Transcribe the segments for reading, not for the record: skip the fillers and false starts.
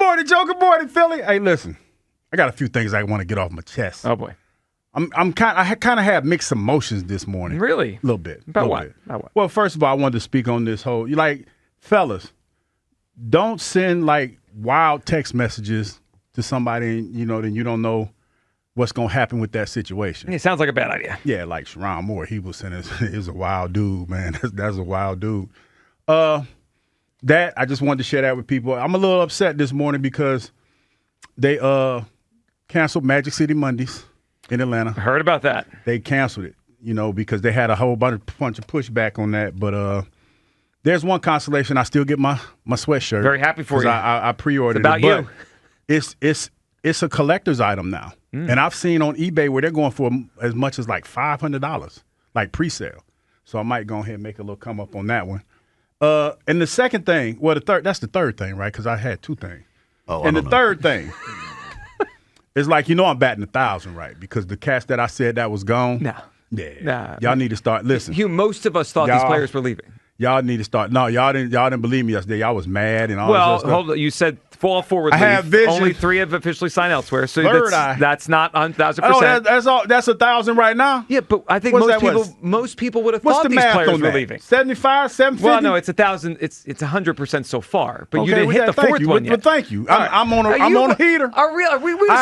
morning, Joe. Good morning, Philly. Hey, listen, I got a few things I want to get off my chest. Oh boy, I kind of had mixed emotions this morning. Really? A little bit. About what? Well, first of all, I wanted to speak on this whole fellas, don't send wild text messages to somebody, then you don't know what's going to happen with that situation. It sounds like a bad idea. Yeah, like Sharon Moore, he was saying is a wild dude, man. That's a wild dude. That I just wanted to share that with people. I'm a little upset this morning because they canceled Magic City Mondays in Atlanta. I heard about that. They canceled it, because they had a whole bunch of pushback on that. But there's one consolation. I still get my sweatshirt. Very happy for you. I pre-ordered it's about it. you. It's a collector's item now. And I've seen on eBay where they're going for as much as $500, like pre-sale. So I might go ahead and make a little come up on that one. And the second thing, that's the third thing, right? Because I had two things. Oh, and the third thing is I'm batting 1,000, right? Because the cast that I said that was gone. No. Yeah. Nah. Y'all need to start. Listen. Hugh, most of us thought these players were leaving. Y'all need to start. No, y'all didn't believe me yesterday. Y'all was mad and all that stuff. Hold on. You said all four would leave. have vision. Only 3 have officially signed elsewhere. So that's not 1,000%. Oh, that's all. That's 1,000 right now. Yeah, but I think most people would have thought these players were leaving. 75, 750. Well, no, it's 1,000. It's 100% so far. But you didn't hit the fourth one yet. But thank you. I'm on a heater. Are we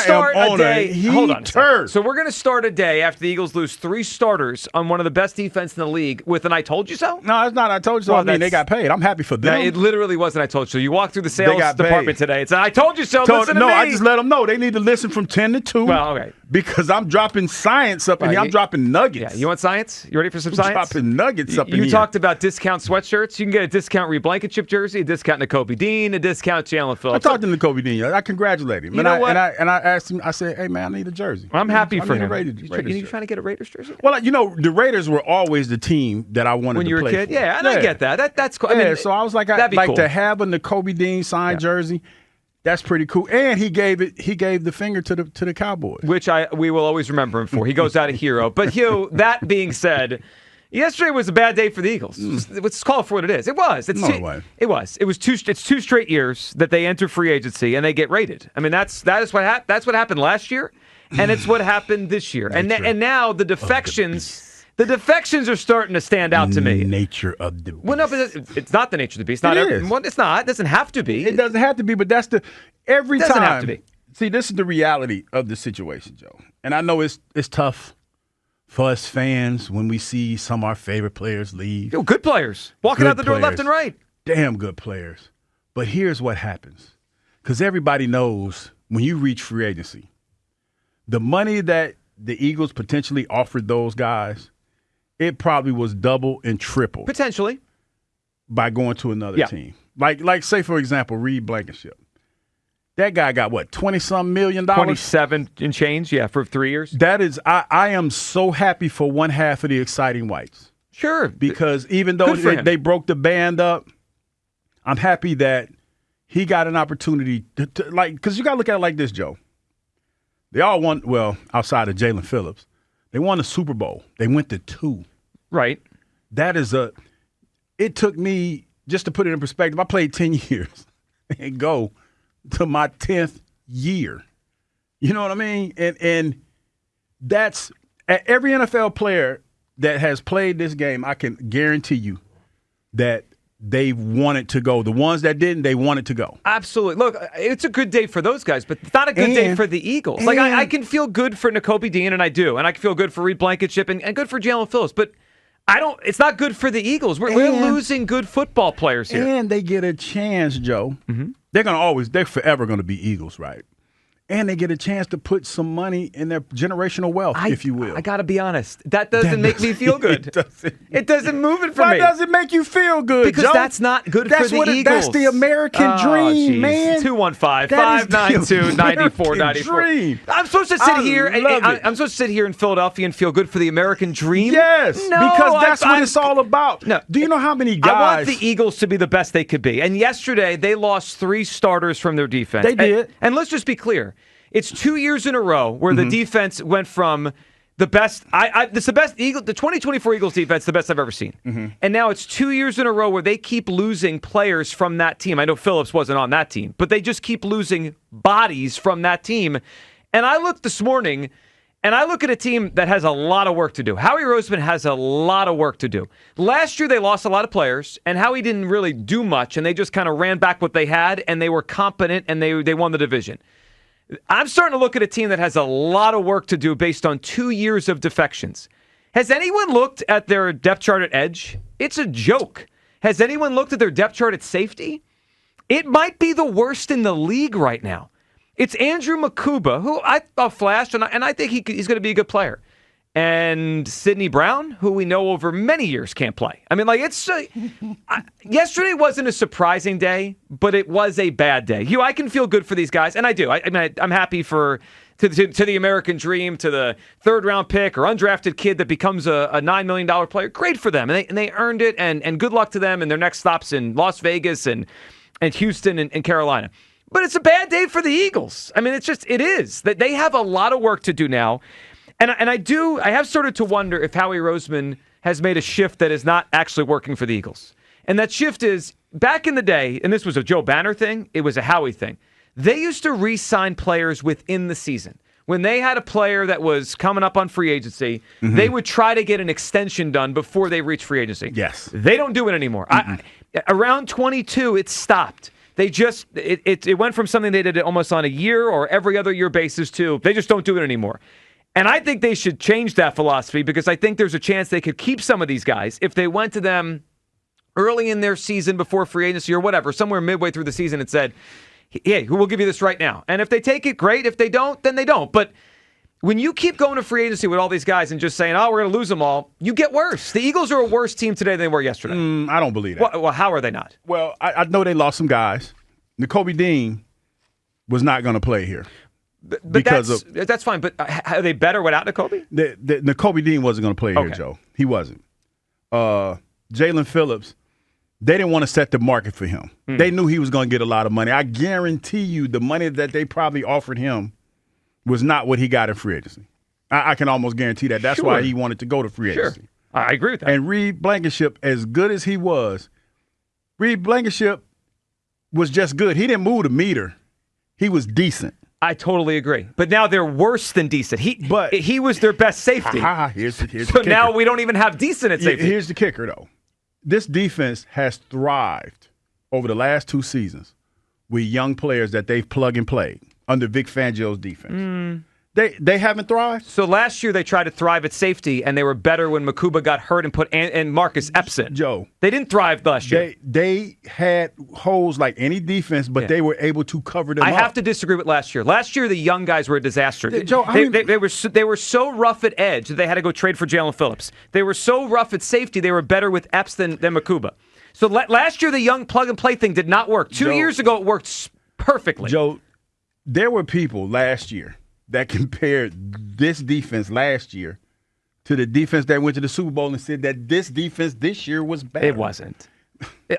start a day? Hold on. So we're going to start a day after the Eagles lose 3 starters on one of the best defense in the league with an "I told you so." No, it's not. I told you so. Well, they got paid. I'm happy for them. No, it literally wasn't "I told you so." You walked through the sales department today. It's "I told you so." Listen to me. No, I just let them know they need to listen from 10 to 2. Well, okay. Because I'm dropping science up in here. I'm dropping nuggets. Yeah, you want science? You ready for some science? Dropping nuggets up in here. You talked about discount sweatshirts. You can get a discount Reed Blankenship jersey, a discount Nakobe Dean, a discount Jalen Phillips. I talked to Nakobe Dean. I congratulate him. You know what? And I asked him. I said, "Hey man, I need a jersey." I'm happy for him. You trying to get a Raiders jersey? Well, the Raiders were always the team that I wanted to play for. When you were a kid, yeah, and I get that. That's cool. Yeah, so I was like, I'd like cool to have a Nakobe Dean signed jersey. That's pretty cool. And he gave the finger to the Cowboys, which we will always remember him for. He goes out a hero. But Hugh, that being said, yesterday was a bad day for the Eagles. Let's call it for what it is. It was. It was. It was 2 straight years that they enter free agency and they get rated. I mean, that's what happened last year, and it's what happened this year. And now the defections. The defections are starting to stand out to me. Nature of the beast. Well, no, but it's not the nature of the beast. It's not. It doesn't have to be. It doesn't have to be, but that's every time. It doesn't have to be. See, this is the reality of the situation, Joe. And I know it's tough for us fans when we see some of our favorite players leave. Good players. Walking out the door left and right. Damn good players. But here's what happens. Because everybody knows when you reach free agency, the money that the Eagles potentially offered those guys, it probably was double and triple. Potentially. By going to another team. Like say, for example, Reed Blankenship. That guy got, what, $20-some million? 27 and change, for 3 years. That is, I am so happy for one half of the Exciting Whites. Sure. Because even though they broke the band up, I'm happy that he got an opportunity to because you got to look at it like this, Joe. They all won, outside of Jalen Phillips, they won the Super Bowl. They went to 2. Right. That is it took me, just to put it in perspective, I played 10 years and go to my 10th year. You know what I mean? And that's, every NFL player that has played this game, I can guarantee you that they wanted to go. The ones that didn't, they wanted to go. Absolutely. Look, it's a good day for those guys, but it's not a good day for the Eagles. I can feel good for Nakobe Dean, and I do. And I can feel good for Reed Blankenship and good for Jalen Phillips. But it's not good for the Eagles. We're losing good football players here. And they get a chance, Joe. Mm-hmm. They're forever going to be Eagles, right? And they get a chance to put some money in their generational wealth, if you will. I got to be honest. That doesn't make me feel good. It doesn't move it for me. Why does it make you feel good, Because Joe? that's not good for the Eagles. That's the American dream, man. 215-592-9494. I'm supposed to sit here. I'm supposed to sit here in Philadelphia and feel good for the American dream? Yes, because that's what it's all about. No, do you know how many guys? I want the Eagles to be the best they could be. And yesterday, they lost 3 starters from their defense. They did. And let's just be clear. It's 2 years in a row where the defense went from The best. It's the best Eagle. The 2024 Eagles defense, the best I've ever seen. Mm-hmm. And now it's 2 years in a row where they keep losing players from that team. I know Phillips wasn't on that team, but they just keep losing bodies from that team. And I looked this morning, and I look at a team that has a lot of work to do. Howie Roseman has a lot of work to do. Last year, they lost a lot of players, and Howie didn't really do much, and they just kind of ran back what they had, and they were competent, and they won the division. I'm starting to look at a team that has a lot of work to do based on 2 years of defections. Has anyone looked at their depth chart at edge? It's a joke. Has anyone looked at their depth chart at safety? It might be the worst in the league right now. It's Andrew Makuba, who I thought flashed, and I think he's going to be a good player. And Sidney Brown, who we know over many years can't play. I mean, yesterday wasn't a surprising day, but it was a bad day. Hugh, I can feel good for these guys, and I do. I'm happy to the American dream, to the third-round pick or undrafted kid that becomes a $9 million player. Great for them, and they earned it, and good luck to them in their next stops in Las Vegas and Houston and Carolina. But it's a bad day for the Eagles. I mean, it is. That they have a lot of work to do now. And I have started to wonder if Howie Roseman has made a shift that is not actually working for the Eagles. And that shift is, back in the day, and this was a Joe Banner thing, it was a Howie thing, they used to re-sign players within the season. When they had a player that was coming up on free agency, they would try to get an extension done before they reach free agency. Yes. They don't do it anymore. Around 22, it stopped. They just, it went from something they did almost on a year or every other year basis to, they just don't do it anymore. And I think they should change that philosophy because I think there's a chance they could keep some of these guys if they went to them early in their season before free agency or whatever, somewhere midway through the season and said, hey, we'll give you this right now. And if they take it, great. If they don't, then they don't. But when you keep going to free agency with all these guys and just saying, oh, we're going to lose them all, you get worse. The Eagles are a worse team today than they were yesterday. I don't believe that. Well, how are they not? Well, I know they lost some guys. Nakobe Dean was not going to play here. But that's fine. But are they better without Nakobe? Nakobe Dean wasn't going to play here, Joe. He wasn't. Jalen Phillips, they didn't want to set the market for him. They knew he was going to get a lot of money. I guarantee you the money that they probably offered him was not what he got in free agency. I can almost guarantee that. That's why he wanted to go to free agency. I agree with that. And Reed Blankenship, as good as he was, Reed Blankenship was just good. He didn't move the meter. He was decent. I totally agree. But now they're worse than decent. He was their best safety. Here's the so kicker. Now we don't even have decent at safety. Here's the kicker, though. This defense has thrived over the last 2 seasons with young players that they've plug and played under Vic Fangio's defense. They haven't thrived. So last year they tried to thrive at safety, and they were better when Makuba got hurt and put and Marcus Epson. Joe, they didn't thrive last year. They had holes like any defense, but they were able to cover them. I have to disagree with last year. Last year the young guys were a disaster. Joe, they were so rough at edge that they had to go trade for Jalen Phillips. They were so rough at safety they were better with Epps than Makuba. So last year the young plug and play thing did not work. 2 years ago it worked perfectly. Joe, there were people last year that compared this defense last year to the defense that went to the Super Bowl and said that this defense this year was better. It wasn't.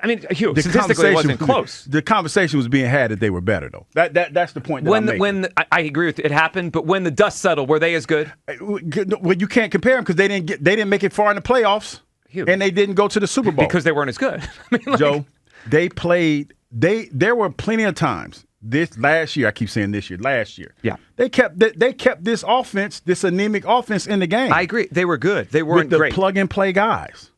I mean, Hugh, statistically it wasn't close. The conversation was being had that they were better, though. That's the point that I'm making. I agree with it happened, but when the dust settled, were they as good? Well, you can't compare them because they didn't make it far in the playoffs, Hugh, and they didn't go to the Super Bowl. Because they weren't as good. I mean, Joe, they played – there were plenty of times – this last year, I keep saying this year, last year. Yeah. They kept this offense, this anemic offense in the game. I agree. They were good. They weren't with the great. plug-and-play guys.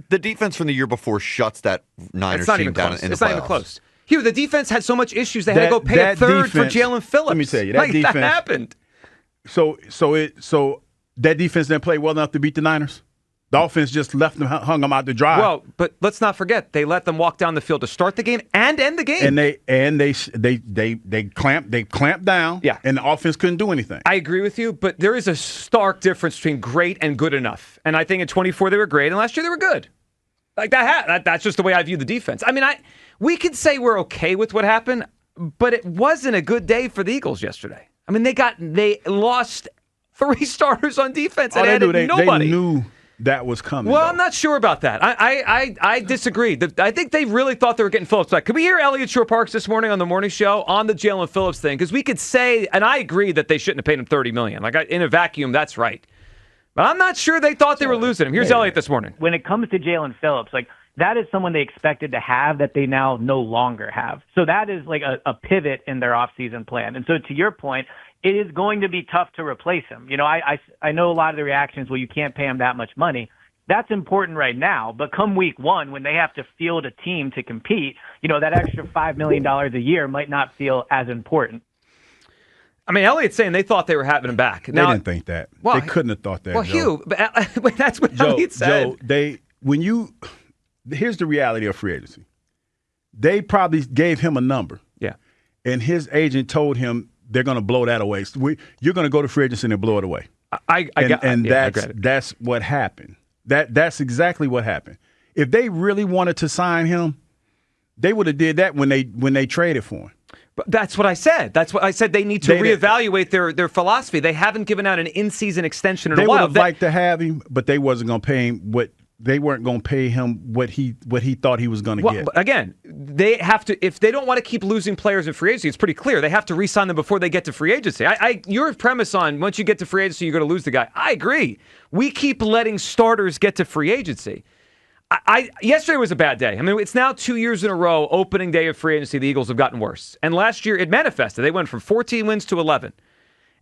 The defense from the year before shuts that Niners team down in the playoffs. It's not even close. Hugh, the defense had so much issues, they had to go pay a third for Jalen Phillips. Let me tell you, that defense. That happened. So that defense didn't play well enough to beat the Niners? The offense just left them, hung them out to dry. Well, but let's not forget they let them walk down the field to start the game and end the game. And they clamped down. Yeah. And the offense couldn't do anything. I agree with you, but there is a stark difference between great and good enough. And I think in 24 they were great, and last year they were good. Like that's just the way I view the defense. I mean, we could say we're okay with what happened, but it wasn't a good day for the Eagles yesterday. I mean, they lost 3 starters on defense and added nobody. They knew that was coming. Well, I'm not sure about that. I disagree. I think they really thought they were getting Phillips back. Could we hear Elliot Shore Parks this morning on the morning show on the Jalen Phillips thing? Because we could say, and I agree that they shouldn't have paid him $30 million. Like in a vacuum, that's right. But I'm not sure they thought they were losing him. Here's Elliot this morning. When it comes to Jalen Phillips, that is someone they expected to have that they now no longer have. So that is like a pivot in their offseason plan. And so to your point, it is going to be tough to replace him. I know a lot of the reactions, well, you can't pay him that much money. That's important right now. But come week one, when they have to field a team to compete, that extra $5 million a year might not feel as important. I mean, Elliot's saying they thought they were having him back. Now, they didn't think that. Well, they couldn't have thought that. Well, Joe. Hugh, that's what Elliot said. Joe, here's the reality of free agency. They probably gave him a number. Yeah. And his agent told him they're going to blow that away. So you're going to go to free agency and blow it away. That's what happened. That's exactly what happened. If they really wanted to sign him, they would have did that when they traded for him. But that's what I said. That's what I said. They need to reevaluate their philosophy. They haven't given out an in-season extension in a while. They would have liked to have him, but they wasn't going to pay him they weren't going to pay him what he thought he was going to get. But again, they have to, if they don't want to keep losing players in free agency, it's pretty clear. They have to re-sign them before they get to free agency. Your premise on once you get to free agency, you're going to lose the guy. I agree. We keep letting starters get to free agency. Yesterday was a bad day. I mean, it's now 2 years in a row, opening day of free agency, the Eagles have gotten worse. And last year, it manifested. They went from 14 wins to 11.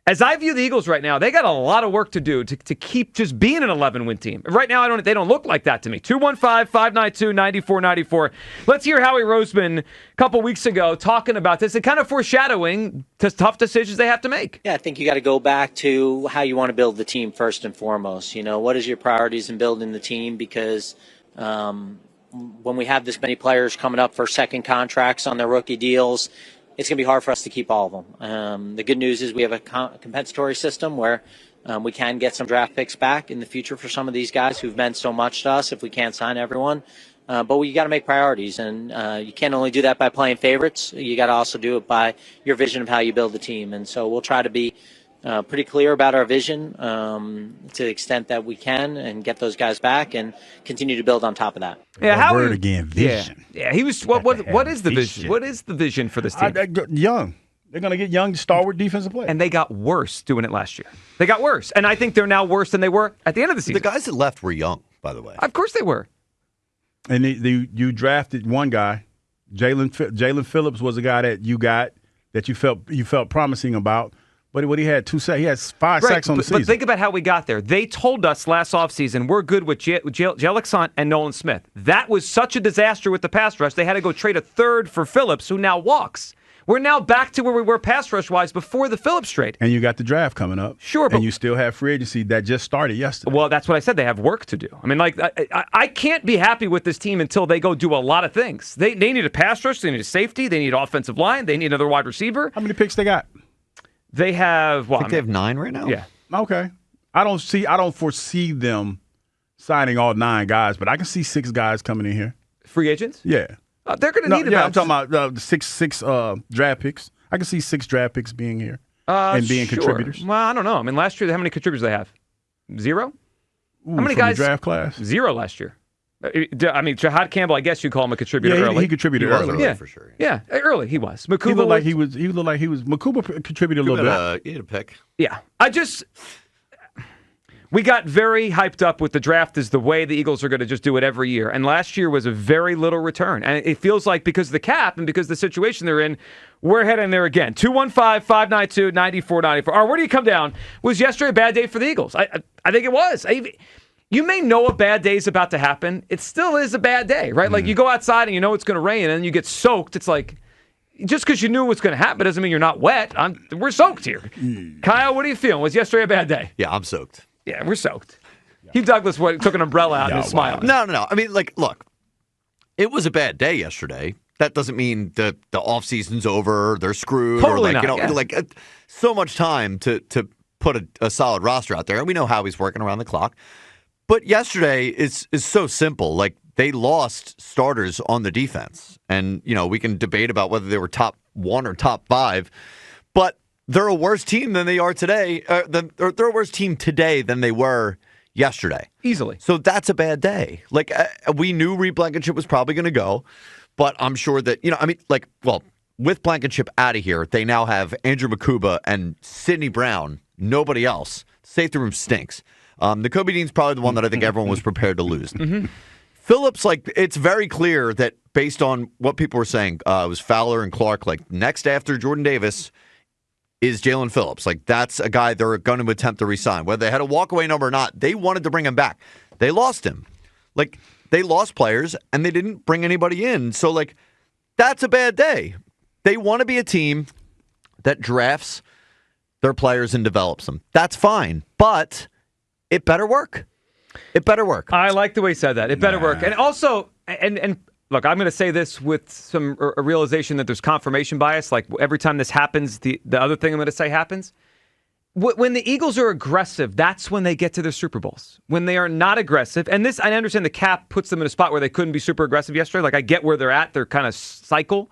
As I view the Eagles right now, they got a lot of work to do to keep just being an 11-win team. Right now, they don't look like that to me. 215-592-9494. Let's hear Howie Roseman a couple weeks ago talking about this and kind of foreshadowing the tough decisions they have to make. Yeah, I think you got to go back to how you want to build the team first and foremost. What is your priorities in building the team? Because when we have this many players coming up for second contracts on their rookie deals, it's going to be hard for us to keep all of them. The good news is we have a compensatory system where we can get some draft picks back in the future for some of these guys who've meant so much to us if we can't sign everyone. But we got to make priorities, and you can't only do that by playing favorites. You got to also do it by your vision of how you build the team. And so we'll try to be pretty clear about our vision to the extent that we can and get those guys back and continue to build on top of that. Yeah, how word again, vision. Yeah, he was. What is the vision? What is the vision for this team? Young. They're going to get young, stalwart defensive players. And they got worse doing it last year. They got worse. And I think they're now worse than they were at the end of the season. The guys that left were young, by the way. Of course they were. And you drafted one guy. Jalen Phillips was a guy that you got that you felt promising about. But what he had 2 sacks. He has 5 sacks on the season. But think about how we got there. They told us last offseason we're good with Jalex Hunt and Nolan Smith. That was such a disaster with the pass rush. They had to go trade a third for Phillips, who now walks. We're now back to where we were pass rush-wise before the Phillips trade. And you got the draft coming up. Sure. And you still have free agency that just started yesterday. Well, that's what I said. They have work to do. I mean, I can't be happy with this team until they go do a lot of things. They need a pass rush. They need a safety. They need offensive line. They need another wide receiver. How many picks they got? They have, I think they have 9 right now. Yeah. Okay. I don't foresee them signing all 9 guys, but I can see 6 guys coming in here. Free agents? Yeah. They're going to need about. I'm talking about six draft picks. I can see 6 draft picks being here and being contributors. Well, I don't know. I mean, last year, how many contributors did they have? 0? Ooh, how many guys? The draft class? 0 last year. I mean, Jahad Campbell, I guess you call him a contributor early. He contributed early. Yeah, for sure. Yeah, early he was. Makuba he looked like he was. Makuba contributed a little bit. He had a pick. Yeah, we got very hyped up with the draft as the way the Eagles are going to just do it every year. And last year was a very little return. And it feels like because of the cap and because of the situation they're in, we're heading there again. 215-592-9494. Or where do you come down? Was yesterday a bad day for the Eagles? I think it was. You may know a bad day is about to happen. It still is a bad day, right? Like you go outside and you know it's going to rain and then you get soaked. It's like, just because you knew what's going to happen doesn't mean you're not wet. We're soaked here. Kyle, what are you feeling? Was yesterday a bad day? Yeah, I'm soaked. Yeah, we're soaked. Hugh Douglas took an umbrella out and smiled. No. I mean, look, it was a bad day yesterday. That doesn't mean the offseason's over, they're screwed. Totally or not. So much time to put a solid roster out there. And we know how he's working around the clock. But yesterday is so simple. Like, they lost starters on the defense. And, we can debate about whether they were top 1 or top 5. But they're a worse team than they are today. They're a worse team today than they were yesterday. Easily. So that's a bad day. Like, we knew Reed Blankenship was probably going to go. But I'm sure that, with Blankenship out of here, they now have Andrew Makuba and Sidney Brown. Nobody else. Safety room stinks. The Kobe Dean's probably the one that I think everyone was prepared to lose. Phillips, like, it's very clear that based on what people were saying, it was Fowler and Clark, like, next after Jordan Davis is Jalen Phillips. Like, that's a guy they're going to attempt to re-sign. Whether they had a walkaway number or not, they wanted to bring him back. They lost him. Like, they lost players, and they didn't bring anybody in. So, like, that's a bad day. They want to be a team that drafts their players and develops them. That's fine, but it better work. It better work. I like the way you said that. It better work. And also, and look, I'm going to say this with some a realization that there's confirmation bias. Like every time this happens, the other thing I'm going to say happens. When the Eagles are aggressive, that's when they get to their Super Bowls. When they are not aggressive, and this, I understand the cap puts them in a spot where they couldn't be super aggressive yesterday. Like I get where they're at, their kind of cycle.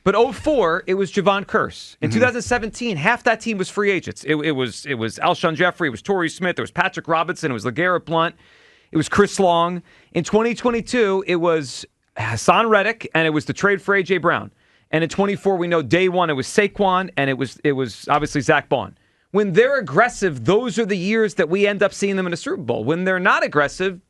But 2004, it was Javon Curse. In 2017, half that team was free agents. It was Alshon Jeffrey, it was Torrey Smith, it was Patrick Robinson, it was LeGarrette Blount, it was Chris Long. In 2022, it was Hassan Reddick, and it was the trade for A.J. Brown. And in 24, we know day one, it was Saquon, and it was obviously Zach Bond. When they're aggressive, those are the years that we end up seeing them in a Super Bowl. When they're not aggressive,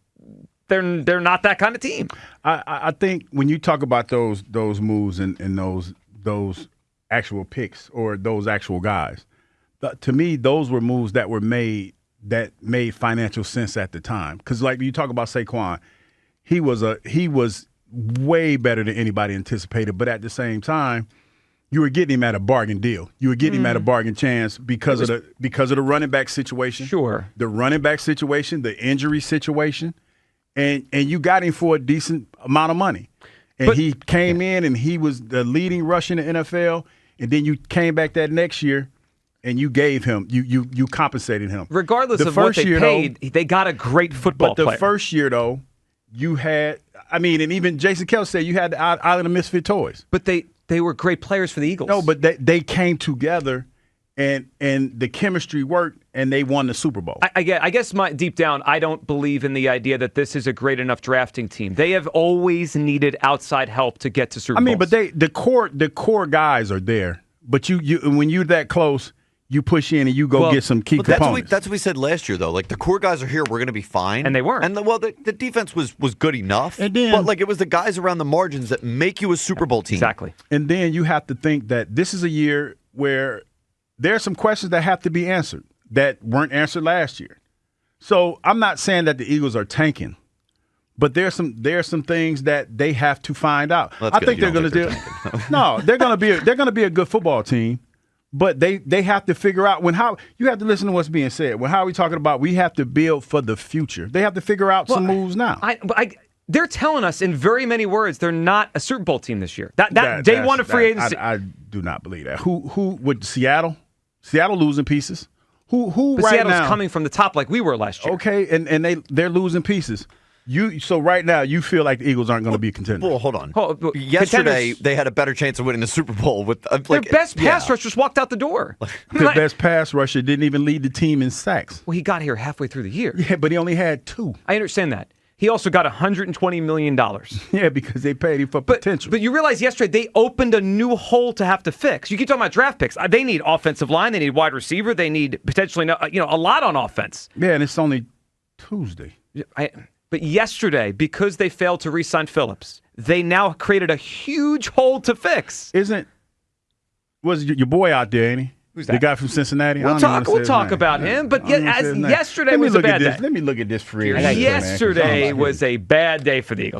they're not that kind of team. I think when you talk about those moves and those actual picks or those actual guys, to me, those were moves that were made that made financial sense at the time. Because like you talk about Saquon, he was way better than anybody anticipated. But at the same time, you were getting him at a bargain deal. You were getting him at a bargain chance because of the running back situation. Sure, the running back situation, the injury situation. And you got him for a decent amount of money. And he came in and he was the leading rusher in the NFL. And then you came back that next year and you gave him, you compensated him. Regardless of what they paid, they got a great football player. But the first year, though, you had, and even Jason Kelce said you had the Island of Misfit Toys. But they were great players for the Eagles. No, but they came together and the chemistry worked, and they won the Super Bowl. I guess deep down, I don't believe in the idea that this is a great enough drafting team. They have always needed outside help to get to Super Bowls. But the core guys are there. But you when you're that close, you push in and you go get some key components. That's what we said last year, though. Like, the core guys are here, we're going to be fine. And they weren't. And, the defense was good enough. And then, but, it was the guys around the margins that make you a Super Bowl team. Exactly. And then you have to think that this is a year where there are some questions that have to be answered that weren't answered last year. So I'm not saying that the Eagles are tanking, but there's some things that they have to find out. Well, I think they're going to do. No, they're going to be a good football team, but they have to figure out you have to listen to what's being said. When Howie talking about we have to build for the future. They have to figure out some moves now. They're telling us in very many words they're not a Super Bowl team this year. That day one of free agency. I do not believe that. Who would Seattle? Seattle losing pieces. Who but right Seattle's now coming from the top like we were last year. Okay, and they're losing pieces. So right now you feel like the Eagles aren't going to be a contender. Well, hold on. Yesterday they had a better chance of winning the Super Bowl with their best pass rush just walked out the door. Their best pass rusher didn't even lead the team in sacks. Well, he got here halfway through the year. Yeah, but he only had 2. I understand that. He also got $120 million. Yeah, because they paid him for potential. But you realize yesterday they opened a new hole to have to fix. You keep talking about draft picks. They need offensive line. They need wide receiver. They need potentially a lot on offense. Yeah, and it's only Tuesday. But yesterday, because they failed to re-sign Phillips, they now created a huge hole to fix. Was your boy out there, ain't he? Who's that? The guy from Cincinnati? We'll talk about him, but yesterday was a bad day. Let me look at this free. Yesterday was a bad day for the Eagles.